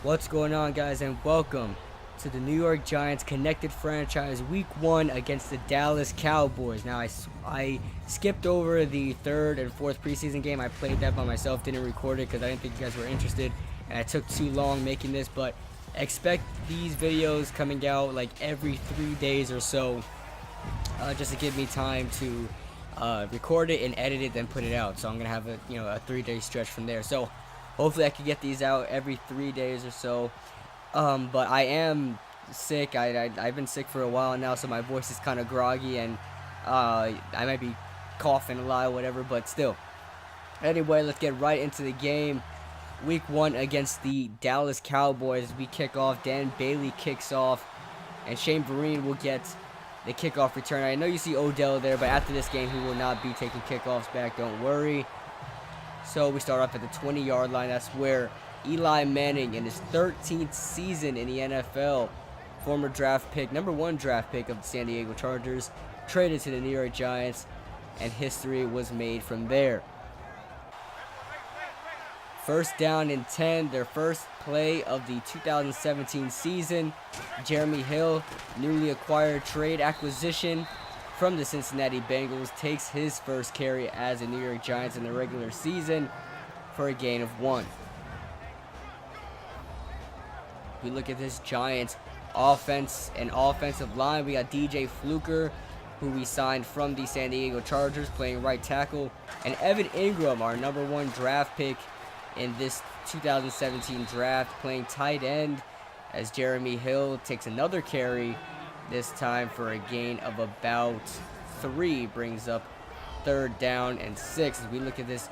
What's going on, guys, and welcome to the New York Giants connected franchise week 1 against the Dallas Cowboys. Now, I skipped over the third and fourth preseason game. I played that by myself, didn't record it because I didn't think you guys were interested, and I took too long making this, but expect these videos coming out like every 3 days or so, just to give me time to record it and edit it, then put it out. So I'm gonna have a 3-day stretch from there. So hopefully I can get these out every 3 days or so. But I am sick. I've been sick for a while now, so my voice is kind of groggy, and I might be coughing a lot or whatever, but still. Anyway, let's get right into the game. Week 1 against the Dallas Cowboys. We kick off. Dan Bailey kicks off, and Shane Vereen will get the kickoff return. I know you see Odell there, but after this game, he will not be taking kickoffs back. Don't worry. So we start off at the 20-yard line. That's where Eli Manning, in his 13th season in the NFL, former draft pick, number 1 draft pick of the San Diego Chargers, traded to the New York Giants, and history was made from there. First down and 10, their first play of the 2017 season. Jeremy Hill, newly acquired trade acquisition from the Cincinnati Bengals, takes his first carry as a New York Giants in the regular season for a gain of 1. We look at this Giants offense and offensive line. We got DJ Fluker, who we signed from the San Diego Chargers, playing right tackle, and Evan Ingram, our number 1 draft pick in this 2017 draft, playing tight end, as Jeremy Hill takes another carry, this time for a gain of about 3, brings up 3rd down and 6. As we look at this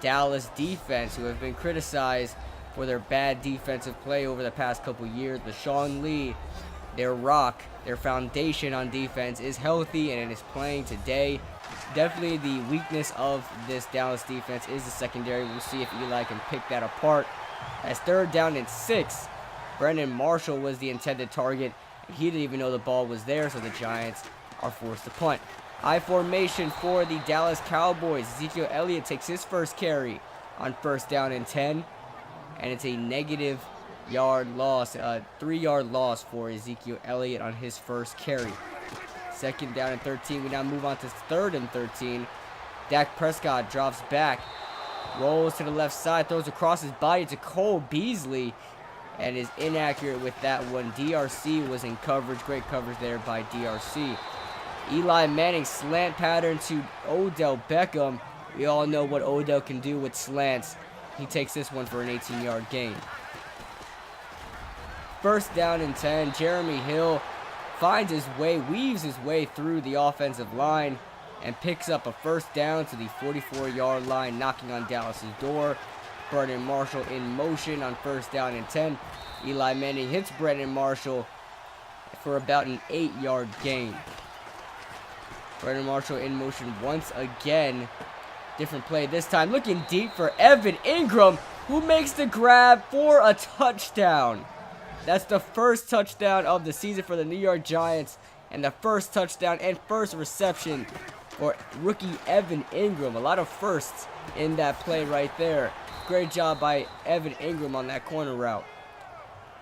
Dallas defense, who have been criticized for their bad defensive play over the past couple years, but Sean Lee, their rock, their foundation on defense, is healthy and it is playing today. Definitely the weakness of this Dallas defense is the secondary. We'll see if Eli can pick that apart. As 3rd down and 6, Brandon Marshall was the intended target. He didn't even know the ball was there, so the Giants are forced to punt. High formation for the Dallas Cowboys. Ezekiel Elliott takes his first carry on 1st down and 10, and it's a negative yard loss, 3-yard loss for Ezekiel Elliott on his first carry. 2nd down and 13. We now move on to 3rd and 13. Dak Prescott drops back, rolls to the left side, throws across his body to Cole Beasley, and is inaccurate with that one. DRC was in coverage. Great coverage there by DRC. Eli Manning slant pattern to Odell Beckham. We all know what Odell can do with slants. He takes this one for an 18-yard gain. 1st down and 10. Jeremy Hill finds his way, weaves his way through the offensive line, and picks up a 1st down to the 44-yard line, knocking on Dallas's door. Brandon Marshall in motion on 1st down and 10. Eli Manning hits Brandon Marshall for about an 8-yard gain. Brandon Marshall in motion once again. Different play this time. Looking deep for Evan Ingram, who makes the grab for a touchdown. That's the first touchdown of the season for the New York Giants, and the first touchdown and first reception for rookie Evan Ingram. A lot of firsts in that play right there. Great job by Evan Ingram on that corner route.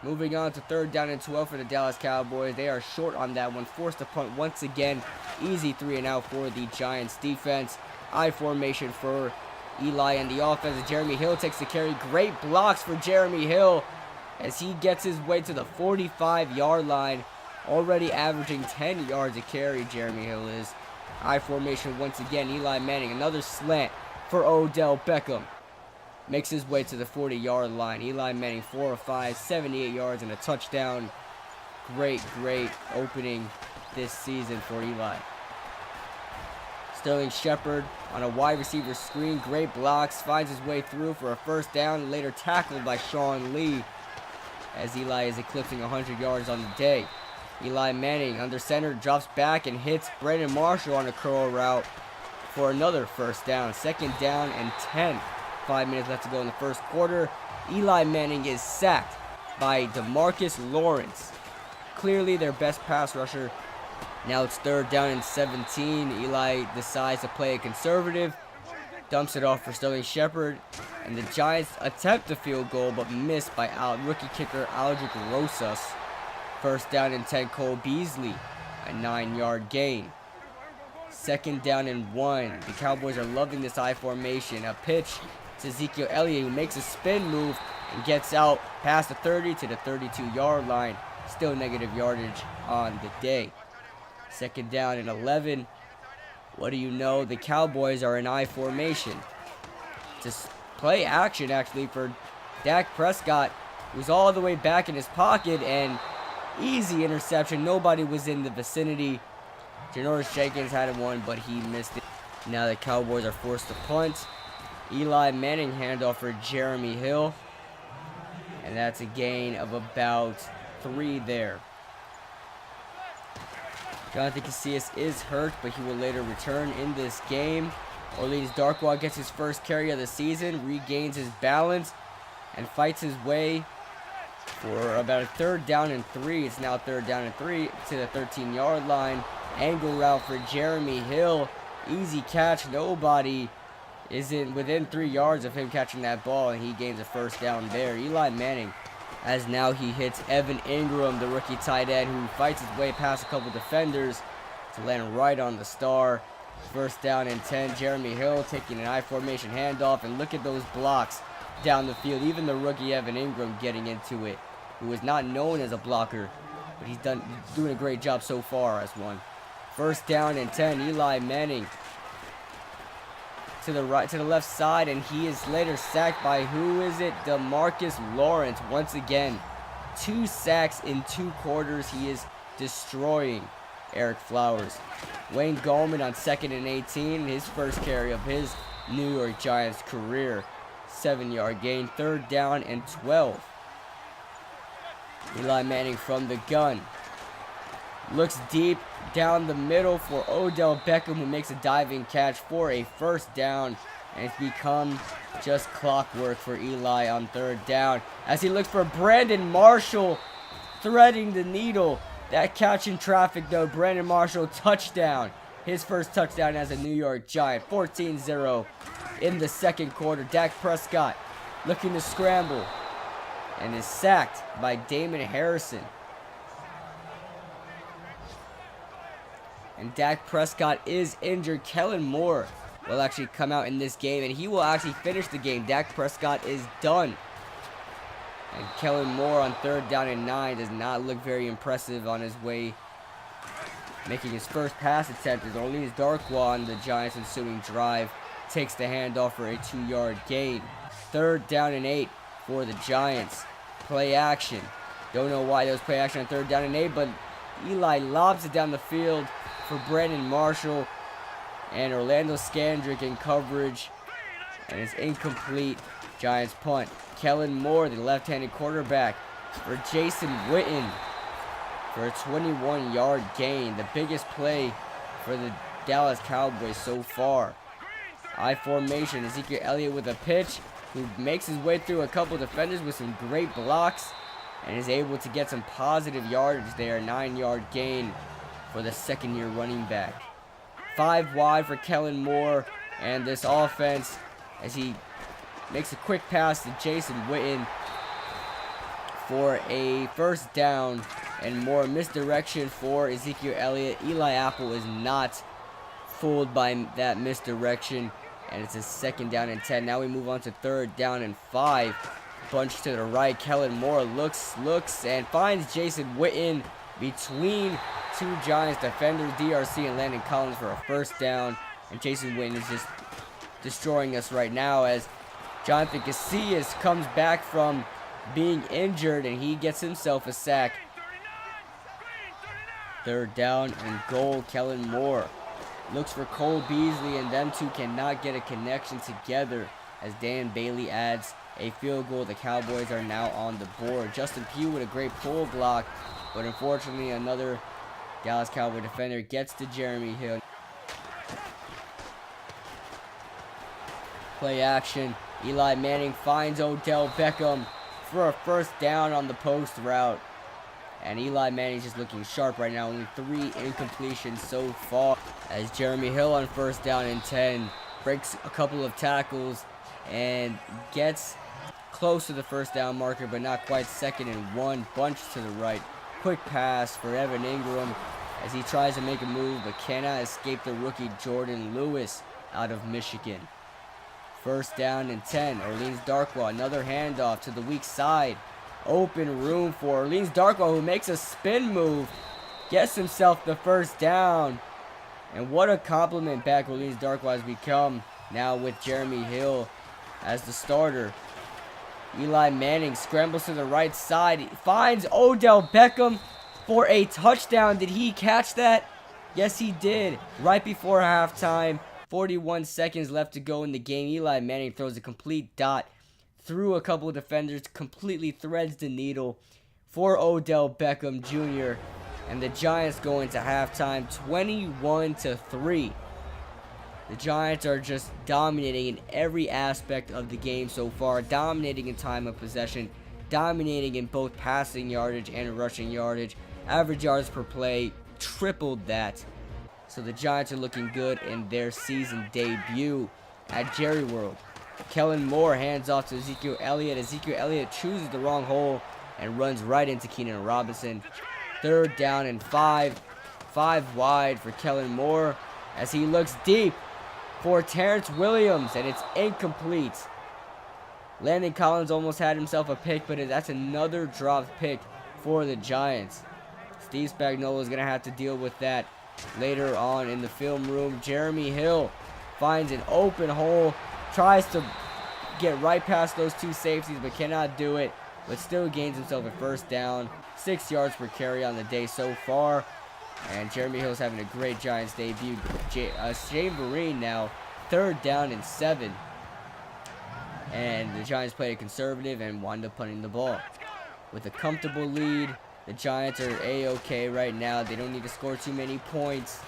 Moving on to 3rd down and 12 for the Dallas Cowboys. They are short on that one, forced to punt once again. Easy 3 and out for the Giants defense. I formation for Eli and the offense. Jeremy Hill takes the carry. Great blocks for Jeremy Hill as he gets his way to the 45-yard line. Already averaging 10 yards a carry, Jeremy Hill is. I formation once again. Eli Manning, another slant for Odell Beckham. Makes his way to the 40-yard line. Eli Manning, 4 of 5, 78 yards and a touchdown. Great opening this season for Eli. Sterling Shepard on a wide receiver screen. Great blocks. Finds his way through for a 1st down. Later tackled by Sean Lee as Eli is eclipsing 100 yards on the day. Eli Manning under center, drops back and hits Brandon Marshall on a curl route for another 1st down. 2nd down and 10. 5 minutes left to go in the 1st quarter. Eli Manning is sacked by DeMarcus Lawrence. Clearly their best pass rusher. Now it's 3rd down and 17. Eli decides to play it conservative. dumps it off for Sterling Shepard, and the Giants attempt the field goal but miss by rookie kicker Aldrich Rosas. First down and 10, Cole Beasley, a 9-yard gain. Second down and 1. The Cowboys are loving this I formation. A pitch to Ezekiel Elliott, who makes a spin move and gets out past the 30 to the 32-yard line. Still negative yardage on the day. Second down and 11. What do you know? The Cowboys are in I formation. Just play action actually for Dak Prescott, who's all the way back in his pocket, and easy interception. Nobody was in the vicinity. Janoris Jenkins had one, but he missed it. Now the Cowboys are forced to punt. Eli Manning handoff for Jeremy Hill, and that's a gain of about 3 there. Jonathan Casillas is hurt, but he will later return in this game. Orleans Darkwa gets his first carry of the season, regains his balance, and fights his way for about a 3rd down and 3. It's now 3rd down and 3 to the 13-yard line. Angle route for Jeremy Hill. Easy catch. Nobody is within 3 yards of him catching that ball, and he gains a first down there. Eli Manning, as now he hits Evan Ingram, the rookie tight end, who fights his way past a couple defenders to land right on the star. First down and 10. Jeremy Hill taking an I formation handoff, and look at those blocks down the field. Even the rookie Evan Ingram getting into it, who is not known as a blocker, but he's doing a great job so far as one. First down and 10. Eli Manning to the left side, and he is later sacked by, who is it? DeMarcus Lawrence once again. 2 sacks in 2 quarters. He is destroying Eric Flowers. Wayne Gallman on 2nd and 18, his first carry of his New York Giants career. 7-yard gain. 3rd down and 12. Eli Manning from the gun. Looks deep down the middle for Odell Beckham, who makes a diving catch for a first down. And it's become just clockwork for Eli on 3rd down, as he looks for Brandon Marshall, threading the needle. That catch in traffic though. Brandon Marshall, touchdown. His first touchdown as a New York Giant. 14-0 in the 2nd quarter. Dak Prescott looking to scramble and is sacked by Damon Harrison. And Dak Prescott is injured. Kellen Moore will actually come out in this game, and he will actually finish the game. Dak Prescott is done. And Kellen Moore on 3rd down and 9 does not look very impressive on his way, making his first pass attempt as Orleans Darkwa on the Giants' ensuing drive takes the handoff for a 2-yard gain. 3rd down and 8 for the Giants. Play action. Don't know why there was play action on 3rd down and 8, but Eli lobs it down the field for Brandon Marshall, and Orlando Scandrick in coverage, and it's incomplete. Giants punt. Kellen Moore, the left-handed quarterback, for Jason Witten for a 21-yard gain, the biggest play for the Dallas Cowboys so far. I formation. Ezekiel Elliott with a pitch, who makes his way through a couple defenders with some great blocks and is able to get some positive yardage there. 9-yard gain for the 2nd-year running back. 5 wide for Kellen Moore, and this offense, as he makes a quick pass to Jason Witten for a first down, and more misdirection for Ezekiel Elliott. Eli Apple is not fooled by that misdirection, and it's a 2nd down and 10. Now we move on to 3rd down and 5. Bunch to the right. Kellen Moore looks, and finds Jason Witten between 2 Giants defenders, DRC and Landon Collins, for a first down. And Jason Witten is just destroying us right now, as Jonathan Casillas comes back from being injured, and he gets himself a sack. 3rd down and goal. Kellen Moore looks for Cole Beasley, and them two cannot get a connection together, as Dan Bailey adds a field goal. The Cowboys are now on the board. Justin Pugh with a great pull block, but unfortunately another Dallas Cowboy defender gets to Jeremy Hill. Play action. Eli Manning finds Odell Beckham for a first down on the post route. And Eli Manning's just looking sharp right now. Only 3 incompletions so far, as Jeremy Hill on 1st down and 10 breaks a couple of tackles, and gets close to the first down marker, but not quite. 2nd and 1, bunch to the right. Quick pass for Evan Ingram as he tries to make a move, but cannot escape the rookie Jordan Lewis out of Michigan. 1st down and 10. Orleans Darkwa, another handoff to the weak side. Open room for Orleans Darkwa, who makes a spin move, gets himself the 1st down. And what a compliment back Orleans Darkwa has become now with Jeremy Hill as the starter. Eli Manning scrambles to the right side, finds Odell Beckham for a touchdown. Did he catch that? Yes, he did. Right before halftime, 41 seconds left to go in the game. Eli Manning throws a complete dot through a couple of defenders, completely threads the needle for Odell Beckham Jr. And the Giants go into halftime 21-3. The Giants are just dominating in every aspect of the game so far. Dominating in time of possession. Dominating in both passing yardage and rushing yardage. Average yards per play, tripled that. So the Giants are looking good in their season debut at Jerry World. Kellen Moore hands off to Ezekiel Elliott. Ezekiel Elliott chooses the wrong hole and runs right into Keenan Robinson. 3rd down and 5. 5 wide for Kellen Moore as he looks deep for Terrence Williams, and it's incomplete. Landon Collins almost had himself a pick, but that's another dropped pick for the Giants. Steve Spagnuolo is going to have to deal with that later on in the film room. Jeremy Hill finds an open hole, tries to get right past those 2 safeties, but cannot do it, but still gains himself a 1st down. 6 yards per carry on the day so far. And Jeremy Hill's having a great Giants debut. Shane Vereen now, 3rd down and 7. And the Giants played a conservative and wound up punting the ball. With a comfortable lead, the Giants are A-okay right now. They don't need to score too many points.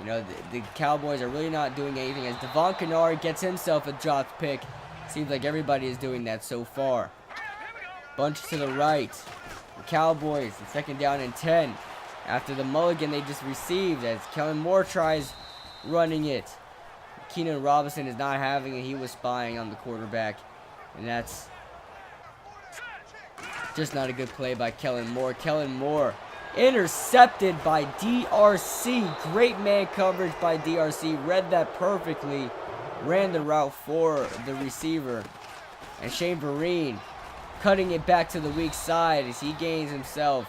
You know, the Cowboys are really not doing anything as Devon Kennard gets himself a dropped pick. Seems like everybody is doing that so far. Bunch to the right. The Cowboys, 2nd down and 10. After the mulligan they just received as Kellen Moore tries running it. Keenan Robinson is not having it. He was spying on the quarterback. And that's just not a good play by Kellen Moore. Kellen Moore intercepted by DRC. Great man coverage by DRC. Read that perfectly. Ran the route for the receiver. And Shane Vereen cutting it back to the weak side as he gains himself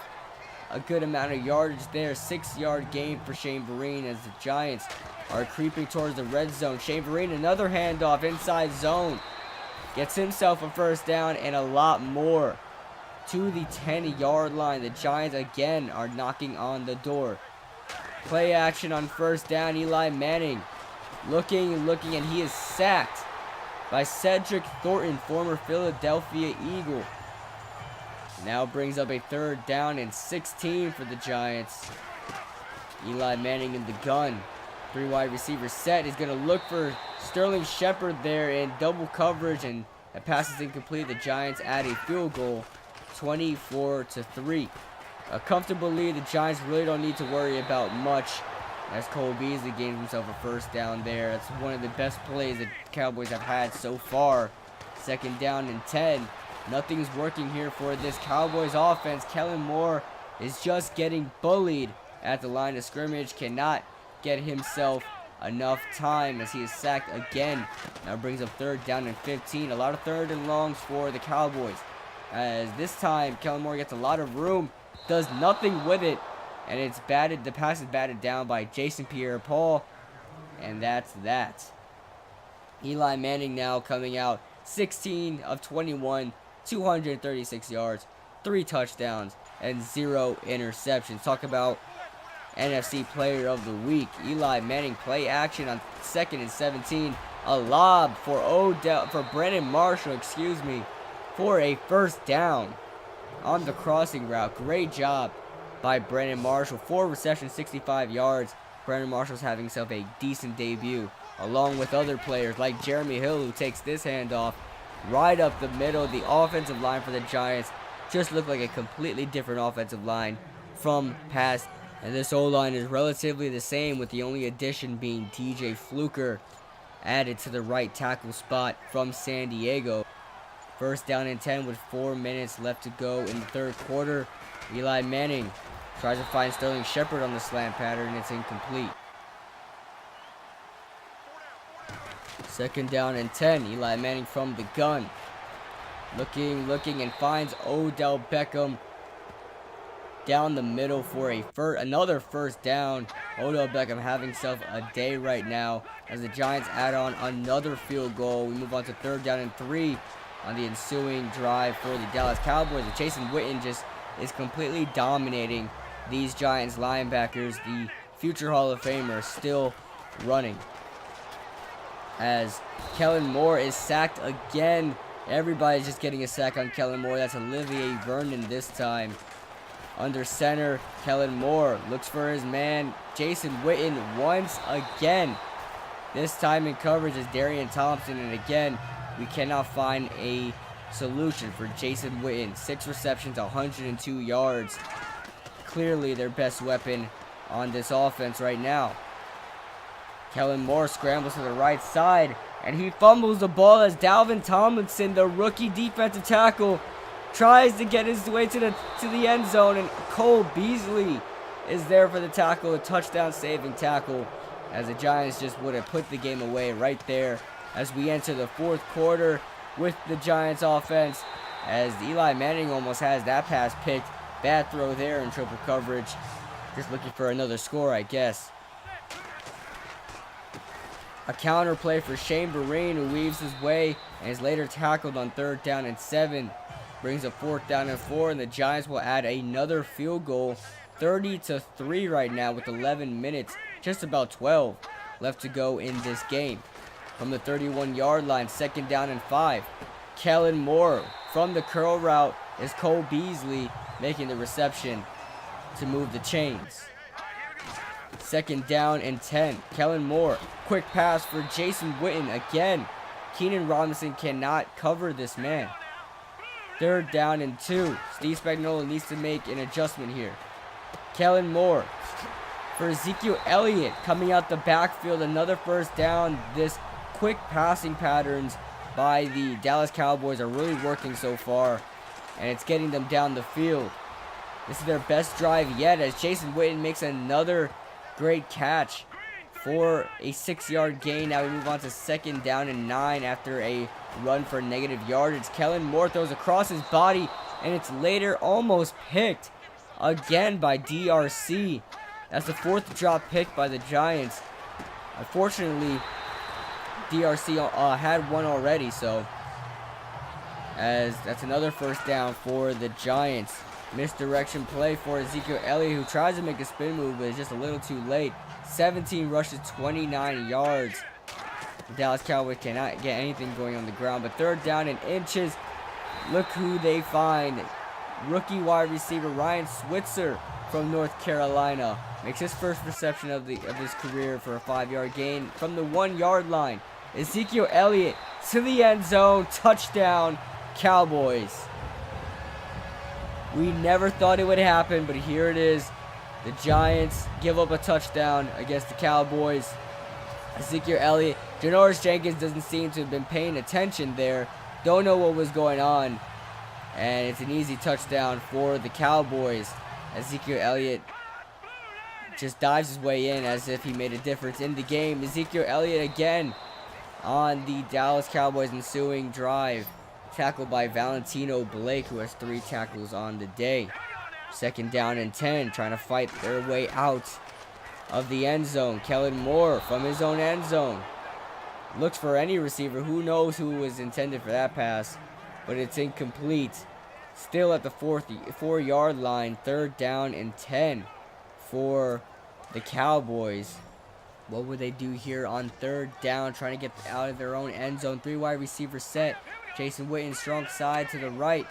a good amount of yardage there. 6-yard gain for Shane Vereen as the Giants are creeping towards the red zone. Shane Vereen, another handoff inside zone. Gets himself a 1st down and a lot more. To the 10-yard line. The Giants again are knocking on the door. Play action on 1st down. Eli Manning looking, and he is sacked by Cedric Thornton, former Philadelphia Eagle. Now brings up a 3rd down and 16 for the Giants. Eli Manning in the gun. 3 wide receiver set. He's going to look for Sterling Shepard there in double coverage, and that pass is incomplete. The Giants add a field goal, 24-3. A comfortable lead. The Giants really don't need to worry about much as Cole Beasley gains himself a 1st down there. That's one of the best plays the Cowboys have had so far. 2nd down and 10. Nothing's working here for this Cowboys offense. Kellen Moore is just getting bullied at the line of scrimmage. Cannot get himself enough time as he is sacked again. Now brings up 3rd down and 15. A lot of 3rd and longs for the Cowboys. As this time, Kellen Moore gets a lot of room. Does nothing with it. And it's batted. The pass is batted down by Jason Pierre-Paul. And that's that. Eli Manning now coming out 16 of 21. 236 yards, 3 touchdowns, and 0 interceptions. Talk about NFC Player of the Week. Eli Manning play action on 2nd and 17. A lob for Brandon Marshall, for a 1st down on the crossing route. Great job by Brandon Marshall. 4 receptions, 65 yards. Brandon Marshall's having himself a decent debut, along with other players like Jeremy Hill, who takes this handoff right up the middle. The offensive line for the Giants just looked like a completely different offensive line from past. And this O-line is relatively the same, with the only addition being DJ Fluker added to the right tackle spot from San Diego. First down and 10 with 4 minutes left to go in the third quarter. Eli Manning tries to find Sterling Shepard on the slant pattern. It's incomplete. Second down and 10. Eli Manning from the gun. Looking, and finds Odell Beckham down the middle for another first down. Odell Beckham having himself a day right now as the Giants add on another field goal. We move on to third down and 3 on the ensuing drive for the Dallas Cowboys. And Jason Witten just is completely dominating these Giants linebackers. The future Hall of Famer still running. As Kellen Moore is sacked again. Everybody's just getting a sack on Kellen Moore. That's Olivier Vernon this time. Under center, Kellen Moore looks for his man, Jason Witten, once again. This time in coverage is Darian Thompson, and again, we cannot find a solution for Jason Witten. 6 receptions, 102 yards. Clearly their best weapon on this offense right now. Kellen Moore scrambles to the right side, and he fumbles the ball as Dalvin Tomlinson, the rookie defensive tackle, tries to get his way to the end zone, and Cole Beasley is there for the tackle, a touchdown saving tackle, as the Giants just would have put the game away right there as we enter the fourth quarter with the Giants offense, as Eli Manning almost has that pass picked. Bad throw there in triple coverage. Just looking for another score, I guess. A counter play for Shane Vereen, who weaves his way and is later tackled on third down and 7. Brings a fourth down and 4, and the Giants will add another field goal. 30-3 right now with 11 minutes, just about 12 left to go in this game. From the 31-yard line, second down and 5. Kellen Moore from the curl route is Cole Beasley making the reception to move the chains. Second down and 10. Kellen Moore, quick pass for Jason Witten again. Keenan Robinson cannot cover this man. Third down and 2. Steve Spagnuolo needs to make an adjustment here. Kellen Moore for Ezekiel Elliott coming out the backfield. Another first down. This quick passing patterns by the Dallas Cowboys are really working so far, and it's getting them down the field. This is their best drive yet as Jason Witten makes another great catch for a 6-yard gain. Now we move on to second down and 9 after a run for negative yardage. Kellen Moore throws across his body, and it's later almost picked again by DRC. That's the fourth drop pick by the Giants. Unfortunately, DRC had one already, so as that's another first down for the Giants. Misdirection play for Ezekiel Elliott, who tries to make a spin move, but is just a little too late. 17 rushes, 29 yards. The Dallas Cowboys cannot get anything going on the ground, but third down and inches. Look who they find. Rookie wide receiver Ryan Switzer from North Carolina makes his first reception of his career for a 5-yard gain from the 1-yard line. Ezekiel Elliott to the end zone, touchdown, Cowboys. We never thought it would happen, but here it is. The Giants give up a touchdown against the Cowboys. Ezekiel Elliott, Janoris Jenkins doesn't seem to have been paying attention there. Don't know what was going on. And it's an easy touchdown for the Cowboys. Ezekiel Elliott just dives his way in as if he made a difference in the game. Ezekiel Elliott again on the Dallas Cowboys ensuing drive. Tackled by Valentino Blake, who has 3 tackles on the day. Second down and 10, trying to fight their way out of the end zone. Kellen Moore from his own end zone looks for any receiver. Who knows who was intended for that pass, but it's incomplete. Still at the 4-yard line, third down and 10 for the Cowboys. What would they do here on third down, trying to get out of their own end zone? 3 wide receiver set. Jason Witten strong side to the right.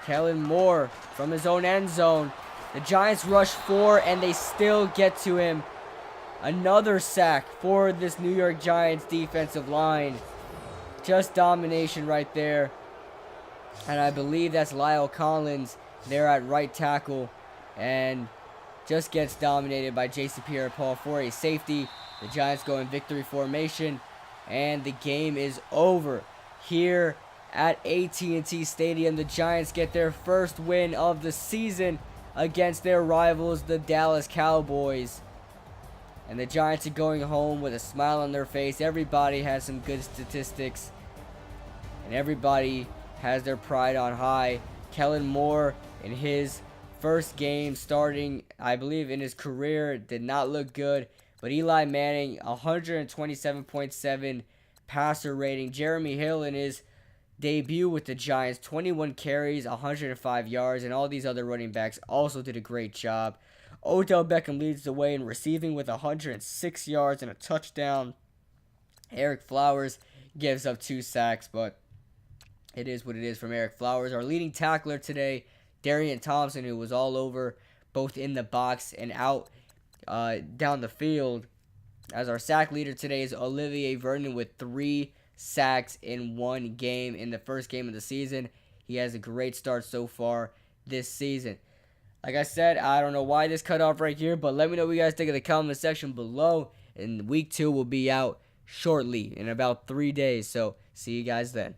Kellen Moore from his own end zone. The Giants rush 4 and they still get to him. Another sack for this New York Giants defensive line. Just domination right there. And I believe that's Lyle Collins there at right tackle. And just gets dominated by Jason Pierre-Paul for a safety. The Giants go in victory formation. And the game is over. Here at AT&T Stadium, the Giants get their first win of the season against their rivals, the Dallas Cowboys. And the Giants are going home with a smile on their face. Everybody has some good statistics. And everybody has their pride on high. Kellen Moore, in his first game starting, I believe, in his career, did not look good. But Eli Manning, 127.7 passer rating. Jeremy Hill, in his debut with the Giants, 21 carries, 105 yards. And all these other running backs also did a great job. Odell Beckham leads the way in receiving with 106 yards and a touchdown. Eric Flowers gives up 2 sacks, but it is what it is from Eric Flowers. Our leading tackler today, Darian Thompson, who was all over, both in the box and out down the field. As our sack leader today is Olivier Vernon with 3 sacks in 1 game in the first game of the season. He has a great start so far this season. Like I said, I don't know why this cut off right here, but let me know what you guys think in the comment section below. And week 2 will be out shortly in about 3 days. So see you guys then.